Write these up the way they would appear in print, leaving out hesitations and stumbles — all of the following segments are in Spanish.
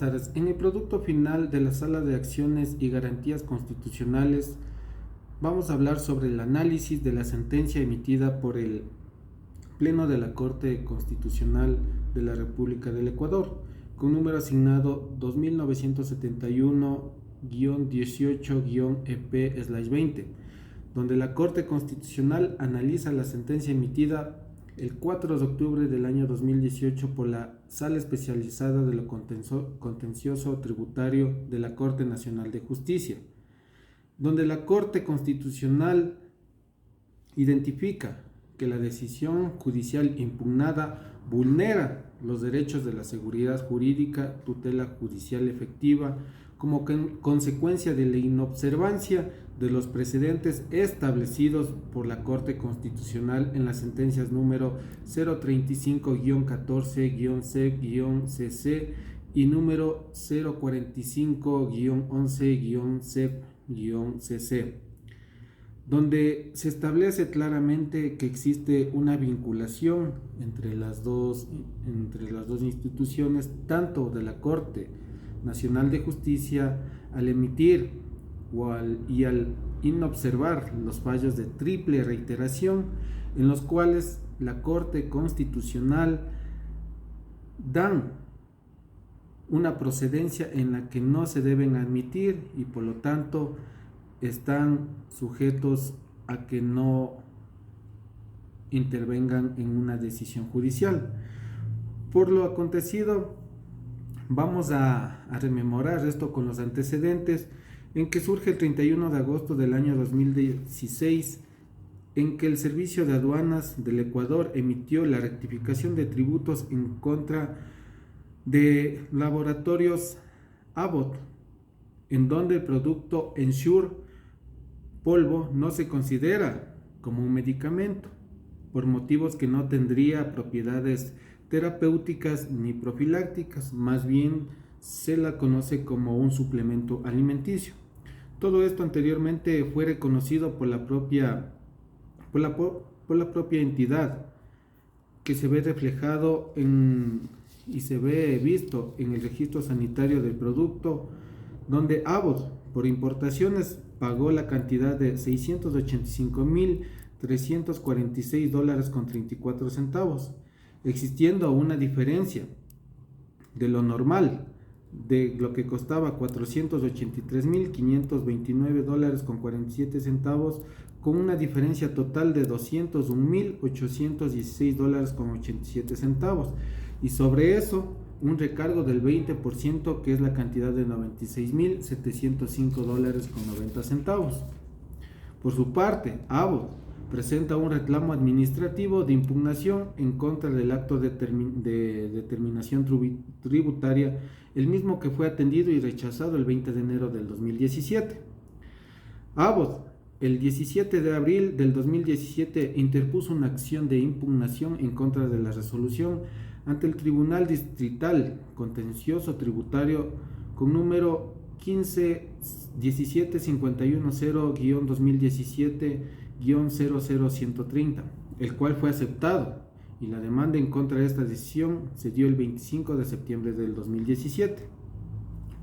tardes. En el producto final de la Sala de Acciones y Garantías Constitucionales vamos a hablar sobre el análisis de la sentencia emitida por el Pleno de la Corte Constitucional de la República del Ecuador, con número asignado 2971-18-EP/20, donde la Corte Constitucional analiza la sentencia emitida el 4 de octubre del año 2018 por la Sala Especializada de lo Contencioso Tributario de la Corte Nacional de Justicia, donde la Corte Constitucional identifica que la decisión judicial impugnada vulnera los derechos de la seguridad jurídica, tutela judicial efectiva, como consecuencia de la inobservancia de los precedentes establecidos por la Corte Constitucional en las sentencias número 035-14-C-CC y número 045-11-CEP-CC, donde se establece claramente que existe una vinculación entre las dos instituciones, tanto de la Corte Nacional de Justicia al emitir y al inobservar los fallos de triple reiteración, en los cuales la Corte Constitucional dan una procedencia en la que no se deben admitir y por lo tanto están sujetos a que no intervengan en una decisión judicial. Por lo acontecido, vamos a rememorar esto con los antecedentes en que surge el 31 de agosto del año 2016, en que el Servicio de Aduanas del Ecuador emitió la rectificación de tributos en contra de laboratorios Abbott, en donde el producto Ensure polvo no se considera como un medicamento, por motivos que no tendría propiedades terapéuticas ni profilácticas, más bien se la conoce como un suplemento alimenticio. Todo esto anteriormente fue reconocido por la propia entidad, que se ve reflejado y se ve visto en el registro sanitario del producto, donde Abbott por importaciones pagó la cantidad de $685,346.34, existiendo una diferencia de lo normal, de lo que costaba $483,529.47, con una diferencia total de $201,816.87, y sobre eso un recargo del 20%, que es la cantidad de $96,705.90. Por su parte, Abbott presenta un reclamo administrativo de impugnación en contra del acto de determinación tributaria, el mismo que fue atendido y rechazado el 20 de enero del 2017. Abbott, el 17 de abril del 2017, interpuso una acción de impugnación en contra de la resolución ante el Tribunal Distrital Contencioso Tributario con número 15-17550-2017-00130, el cual fue aceptado, y la demanda en contra de esta decisión se dio el 25 de septiembre del 2017.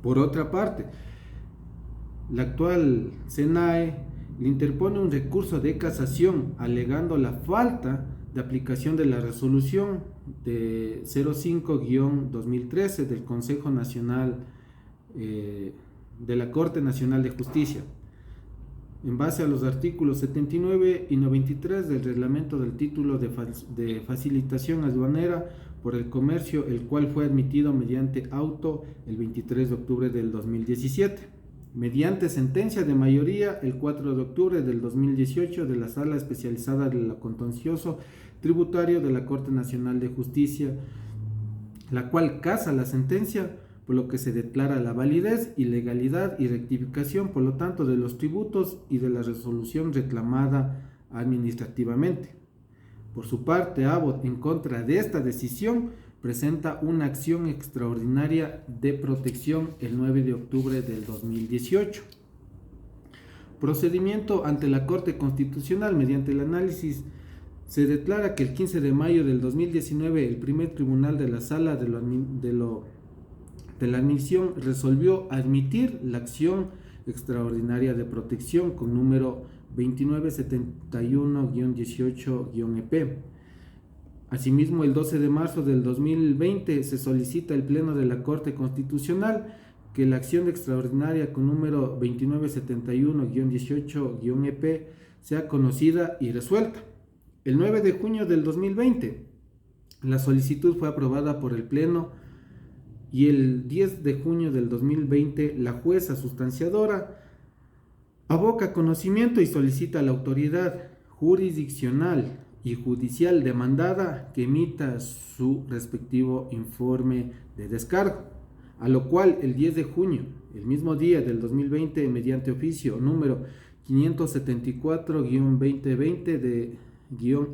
Por otra parte, la actual SENAE le interpone un recurso de casación alegando la falta de aplicación de la resolución de 05-2013 del Consejo Nacional de la Corte Nacional de Justicia, en base a los artículos 79 y 93 del reglamento del título de facilitación aduanera por el comercio, el cual fue admitido mediante auto el 23 de octubre del 2017. Mediante sentencia de mayoría el 4 de octubre del 2018 de la Sala Especializada de lo Contencioso Tributario de la Corte Nacional de Justicia, la cual casa la sentencia, por lo que se declara la validez y legalidad y rectificación, por lo tanto, de los tributos y de la resolución reclamada administrativamente. Por su parte, Abbott, en contra de esta decisión, presenta una acción extraordinaria de protección el 9 de octubre del 2018. Procedimiento ante la Corte Constitucional. Mediante el análisis se declara que el 15 de mayo del 2019 el primer tribunal de la Sala de lo de la admisión resolvió admitir la acción extraordinaria de protección con número 2971-18-EP. Asimismo, el 12 de marzo del 2020 se solicita el Pleno de la Corte Constitucional que la acción extraordinaria con número 2971-18-EP sea conocida y resuelta. El 9 de junio del 2020, la solicitud fue aprobada por el Pleno y el 10 de junio del 2020, la jueza sustanciadora aboca conocimiento y solicita a la autoridad jurisdiccional y judicial demandada que emita su respectivo informe de descargo, a lo cual el 10 de junio, el mismo día del 2020, mediante oficio número 574-2020 de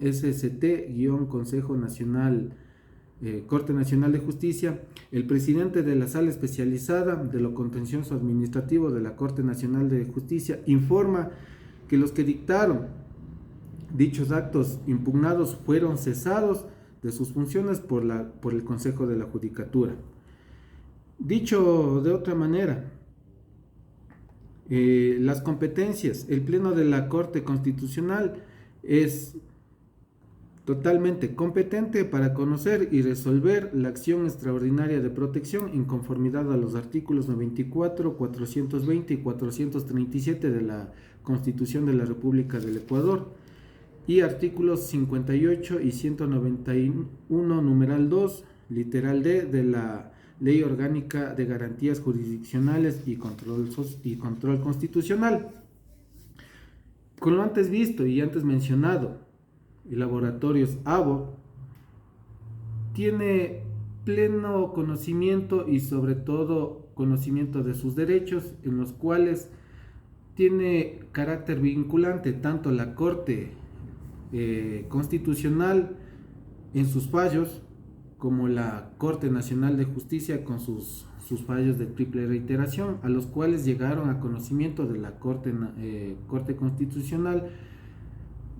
SST-Consejo Nacional, Corte Nacional de Justicia, el presidente de la Sala Especializada de lo Contencioso Administrativo de la Corte Nacional de Justicia informa que los que dictaron dichos actos impugnados fueron cesados de sus funciones por el Consejo de la Judicatura. Dicho de otra manera, las competencias, el Pleno de la Corte Constitucional es totalmente competente para conocer y resolver la acción extraordinaria de protección en conformidad a los artículos 94, 420 y 437 de la Constitución de la República del Ecuador y artículos 58 y 191, numeral 2, literal D de la Ley Orgánica de Garantías Jurisdiccionales y Control Constitucional. Con lo antes visto y antes mencionado, el Laboratorios ABO tiene pleno conocimiento y sobre todo conocimiento de sus derechos, en los cuales tiene carácter vinculante tanto la Corte Constitucional en sus fallos como la Corte Nacional de Justicia con sus fallos de triple reiteración, a los cuales llegaron a conocimiento de la Corte Constitucional,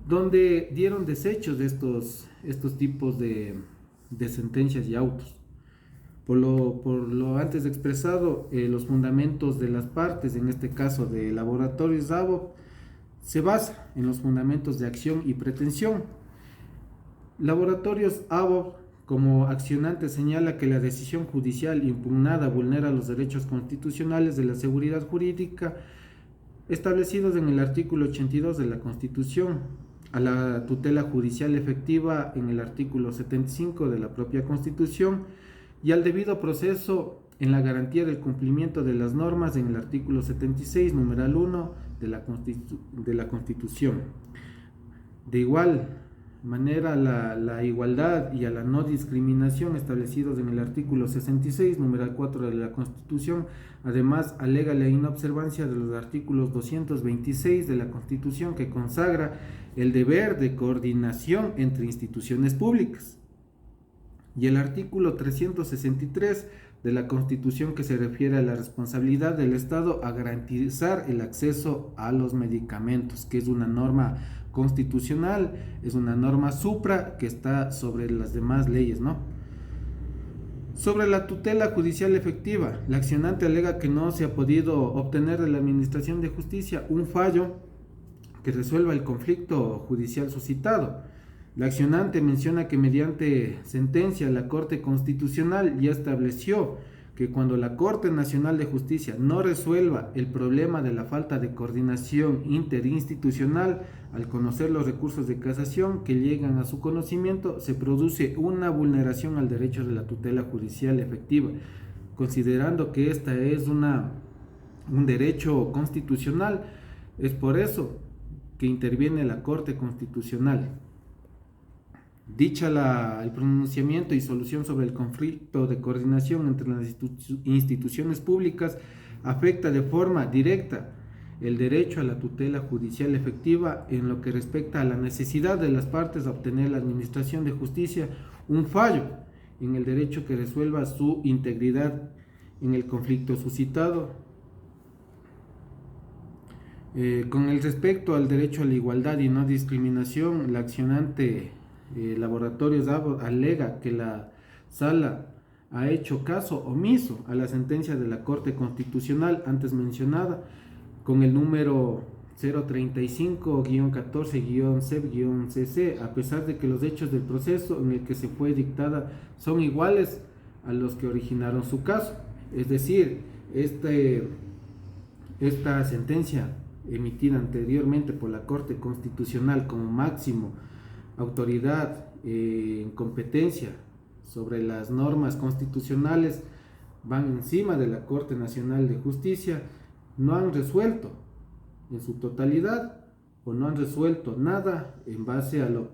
donde dieron desechos de estos tipos de sentencias y autos. Por lo antes expresado, los fundamentos de las partes, en este caso de Laboratorios ABO, se basa en los fundamentos de acción y pretensión. Laboratorios ABO, como accionante, señala que la decisión judicial impugnada vulnera los derechos constitucionales de la seguridad jurídica establecidos en el artículo 82 de la Constitución, a la tutela judicial efectiva en el artículo 75 de la propia Constitución y al debido proceso en la garantía del cumplimiento de las normas en el artículo 76, numeral 1 de la Constitución. De igual manera, la igualdad y a la no discriminación establecidos en el artículo 66, numeral 4 de la Constitución, además alega la inobservancia de los artículos 226 de la Constitución que consagra el deber de coordinación entre instituciones públicas, y el artículo 363 de la Constitución que se refiere a la responsabilidad del Estado a garantizar el acceso a los medicamentos, que es una norma constitucional, es una norma supra que está sobre las demás leyes, ¿no? Sobre la tutela judicial efectiva, la accionante alega que no se ha podido obtener de la Administración de Justicia un fallo que resuelva el conflicto judicial suscitado. La accionante menciona que mediante sentencia la Corte Constitucional ya estableció que cuando la Corte Nacional de Justicia no resuelva el problema de la falta de coordinación interinstitucional, al conocer los recursos de casación que llegan a su conocimiento, se produce una vulneración al derecho de la tutela judicial efectiva, considerando que esta es un derecho constitucional. Es por eso que interviene la Corte Constitucional. Dicha el pronunciamiento y solución sobre el conflicto de coordinación entre las instituciones públicas afecta de forma directa el derecho a la tutela judicial efectiva en lo que respecta a la necesidad de las partes a obtener la Administración de Justicia un fallo en el derecho que resuelva su integridad en el conflicto suscitado. Con el respecto al derecho a la igualdad y no discriminación, la accionante Laboratorios ABO alega que la Sala ha hecho caso omiso a la sentencia de la Corte Constitucional antes mencionada, con el número 035-14-CEP-CC, a pesar de que los hechos del proceso en el que se fue dictada son iguales a los que originaron su caso. Es decir, esta sentencia emitida anteriormente por la Corte Constitucional como máximo autoridad en competencia sobre las normas constitucionales, van encima de la Corte Nacional de Justicia, no han resuelto en su totalidad o no han resuelto nada en base a lo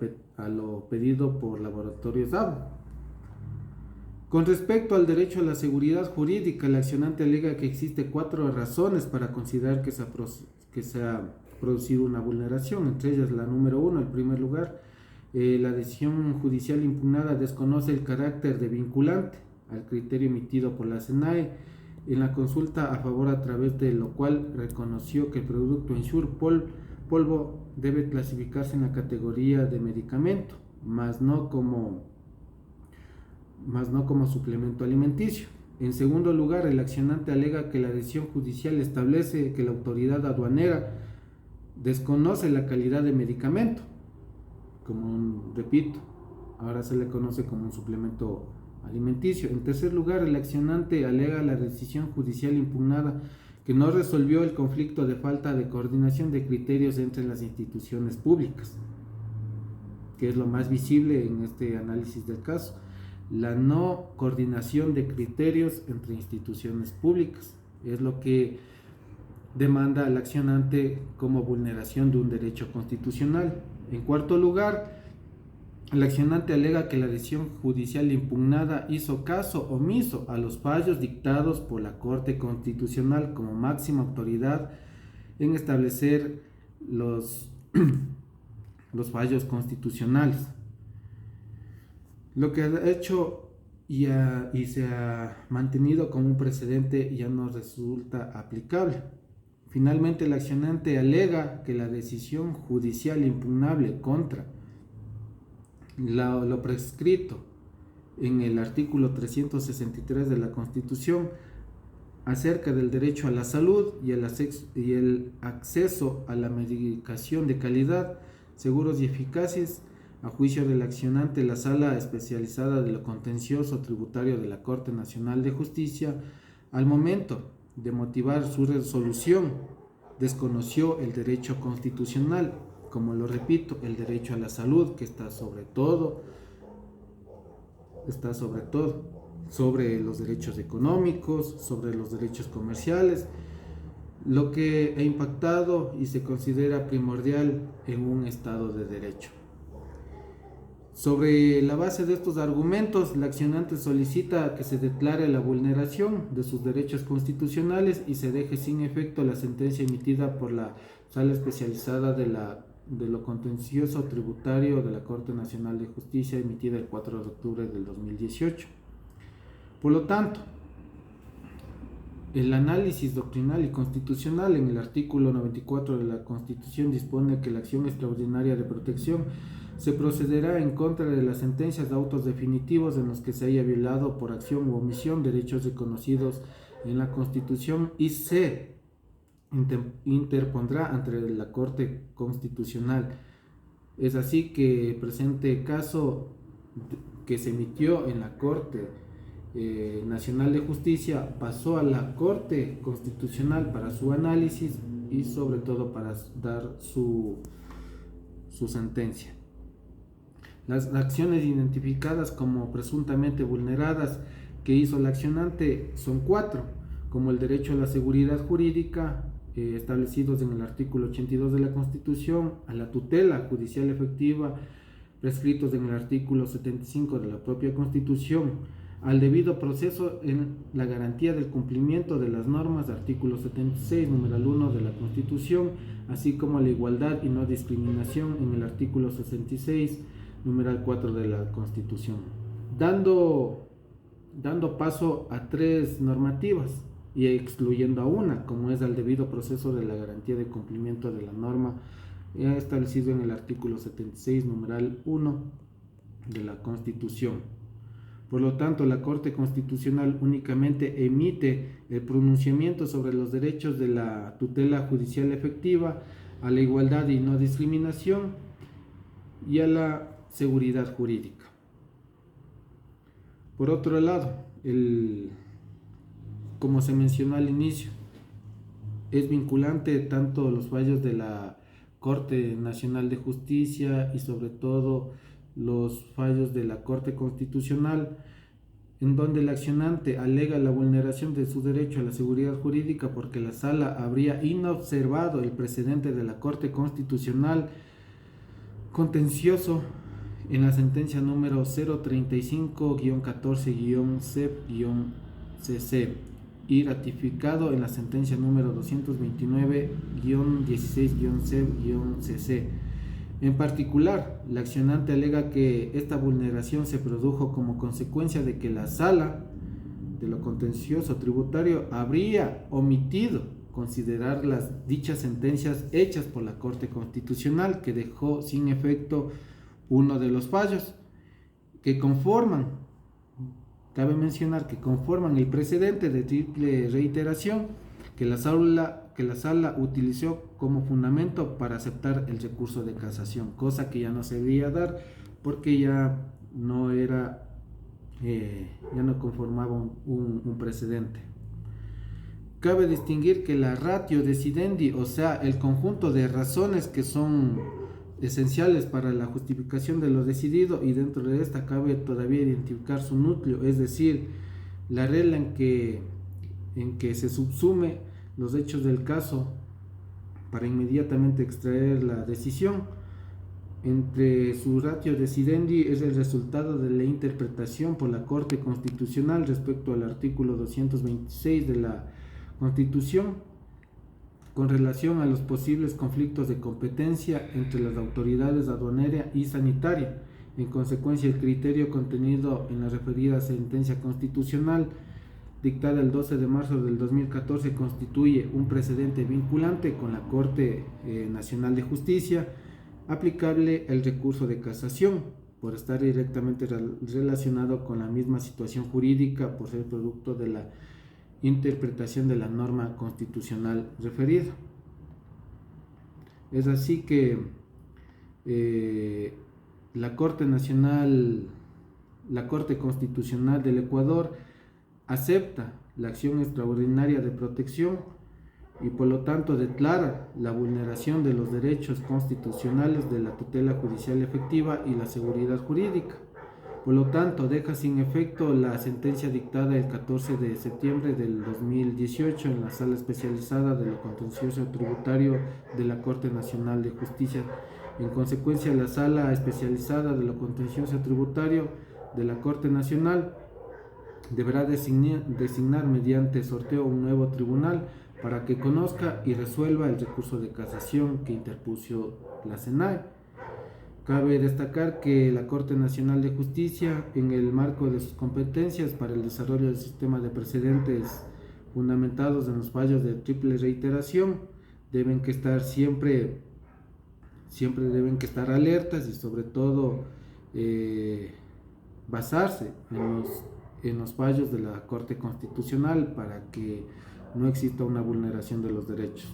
pedido por Laboratorios Szabo. Con respecto al derecho a la seguridad jurídica, el accionante alega que existe 4 razones para considerar que se ha producido una vulneración, entre ellas la número 1, en primer lugar, la decisión judicial impugnada desconoce el carácter de vinculante al criterio emitido por la SENAE en la consulta a favor, a través de lo cual reconoció que el producto Ensure polvo debe clasificarse en la categoría de medicamento, más no como suplemento alimenticio. En segundo lugar, el accionante alega que la decisión judicial establece que la autoridad aduanera desconoce la calidad de medicamento, repito, ahora se le conoce como un suplemento alimenticio. En tercer lugar, el accionante alega la decisión judicial impugnada que no resolvió el conflicto de falta de coordinación de criterios entre las instituciones públicas, que es lo más visible en este análisis del caso. La no coordinación de criterios entre instituciones públicas es lo que demanda al accionante como vulneración de un derecho constitucional. En cuarto lugar, el accionante alega que la decisión judicial impugnada hizo caso omiso a los fallos dictados por la Corte Constitucional como máxima autoridad en establecer los fallos constitucionales. Lo que ha hecho y se ha mantenido como un precedente ya no resulta aplicable. Finalmente, el accionante alega que la decisión judicial impugnable contra lo prescrito en el artículo 363 de la Constitución acerca del derecho a la salud y el acceso a la medicación de calidad, seguros y eficaces, a juicio del accionante, la Sala Especializada de lo Contencioso Tributario de la Corte Nacional de Justicia, al momento de motivar su resolución, desconoció el derecho constitucional, como lo repito, el derecho a la salud, que está sobre todo, sobre los derechos económicos, sobre los derechos comerciales, lo que ha impactado y se considera primordial en un Estado de Derecho. Sobre la base de estos argumentos, el accionante solicita que se declare la vulneración de sus derechos constitucionales y se deje sin efecto la sentencia emitida por la Sala Especializada de lo Contencioso Tributario de la Corte Nacional de Justicia, emitida el 4 de octubre del 2018. Por lo tanto, el análisis doctrinal y constitucional en el artículo 94 de la Constitución dispone que la acción extraordinaria de protección se procederá en contra de las sentencias de autos definitivos en los que se haya violado por acción u omisión derechos reconocidos en la Constitución y se interpondrá ante la Corte Constitucional. Es así que el presente caso que se emitió en la Corte Nacional de Justicia pasó a la Corte Constitucional para su análisis y sobre todo para dar su sentencia. Las acciones identificadas como presuntamente vulneradas que hizo el accionante son 4, como el derecho a la seguridad jurídica, establecidos en el artículo 82 de la Constitución, a la tutela judicial efectiva, prescritos en el artículo 75 de la propia Constitución, al debido proceso en la garantía del cumplimiento de las normas, artículo 76, numeral 1 de la Constitución, así como a la igualdad y no discriminación en el artículo 66, numeral 4 de la Constitución, dando paso a 3 normativas y excluyendo a una, como es al debido proceso de la garantía de cumplimiento de la norma establecido en el artículo 76, numeral 1 de la Constitución. Por lo tanto, la Corte Constitucional únicamente emite el pronunciamiento sobre los derechos de la tutela judicial efectiva, a la igualdad y no discriminación y a la seguridad jurídica. Por otro lado, como se mencionó al inicio, es vinculante tanto los fallos de la Corte Nacional de Justicia y sobre todo los fallos de la Corte Constitucional, en donde el accionante alega la vulneración de su derecho a la seguridad jurídica porque la Sala habría inobservado el precedente de la Corte Constitucional contencioso en la sentencia número 035-14-CEP-CC y ratificado en la sentencia número 229-16-CEP-CC. En particular, la accionante alega que esta vulneración se produjo como consecuencia de que la Sala de lo contencioso tributario habría omitido considerar las dichas sentencias hechas por la Corte Constitucional, que dejó sin efecto uno de los fallos que cabe mencionar que conforman el precedente de triple reiteración que la Sala utilizó como fundamento para aceptar el recurso de casación, cosa que ya no se debía dar porque ya no conformaba un precedente. Cabe distinguir que la ratio decidendi, o sea, el conjunto de razones que son esenciales para la justificación de lo decidido, y dentro de esta cabe todavía identificar su núcleo, es decir, la regla en que se subsume los hechos del caso para inmediatamente extraer la decisión. Entre su ratio decidendi es el resultado de la interpretación por la Corte Constitucional respecto al artículo 226 de la Constitución con relación a los posibles conflictos de competencia entre las autoridades aduanera y sanitaria. En consecuencia, el criterio contenido en la referida sentencia constitucional dictada el 12 de marzo del 2014 constituye un precedente vinculante con la Corte Nacional de Justicia, aplicable el recurso de casación, por estar directamente relacionado con la misma situación jurídica, por ser producto de la interpretación de la norma constitucional referida. Es así que la Corte Constitucional del Ecuador acepta la acción extraordinaria de protección y por lo tanto declara la vulneración de los derechos constitucionales de la tutela judicial efectiva y la seguridad jurídica. Por lo tanto, deja sin efecto la sentencia dictada el 14 de septiembre del 2018 en la Sala Especializada de lo Contencioso Tributario de la Corte Nacional de Justicia. En consecuencia, la Sala Especializada de lo Contencioso Tributario de la Corte Nacional deberá designar mediante sorteo un nuevo tribunal para que conozca y resuelva el recurso de casación que interpuso la SENAE. Cabe destacar que la Corte Nacional de Justicia, en el marco de sus competencias para el desarrollo del sistema de precedentes fundamentados en los fallos de triple reiteración, deben que estar siempre deben que estar alertas y sobre todo basarse en los fallos de la Corte Constitucional para que no exista una vulneración de los derechos.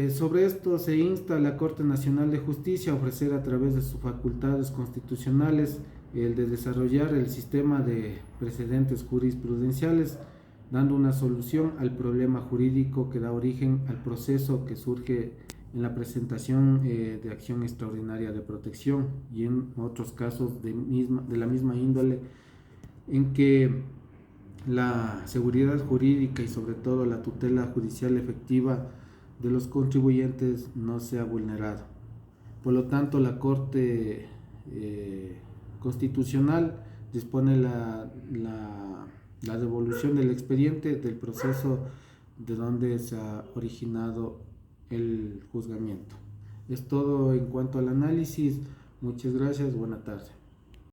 Sobre esto se insta a la Corte Nacional de Justicia a ofrecer a través de sus facultades constitucionales el de desarrollar el sistema de precedentes jurisprudenciales, dando una solución al problema jurídico que da origen al proceso que surge en la presentación de acción extraordinaria de protección y en otros casos de la misma índole en que la seguridad jurídica y sobre todo la tutela judicial efectiva de los contribuyentes no sea vulnerado. Por lo tanto, la Corte Constitucional dispone la devolución del expediente del proceso de donde se ha originado el juzgamiento. Es todo en cuanto al análisis. Muchas gracias, buena tarde.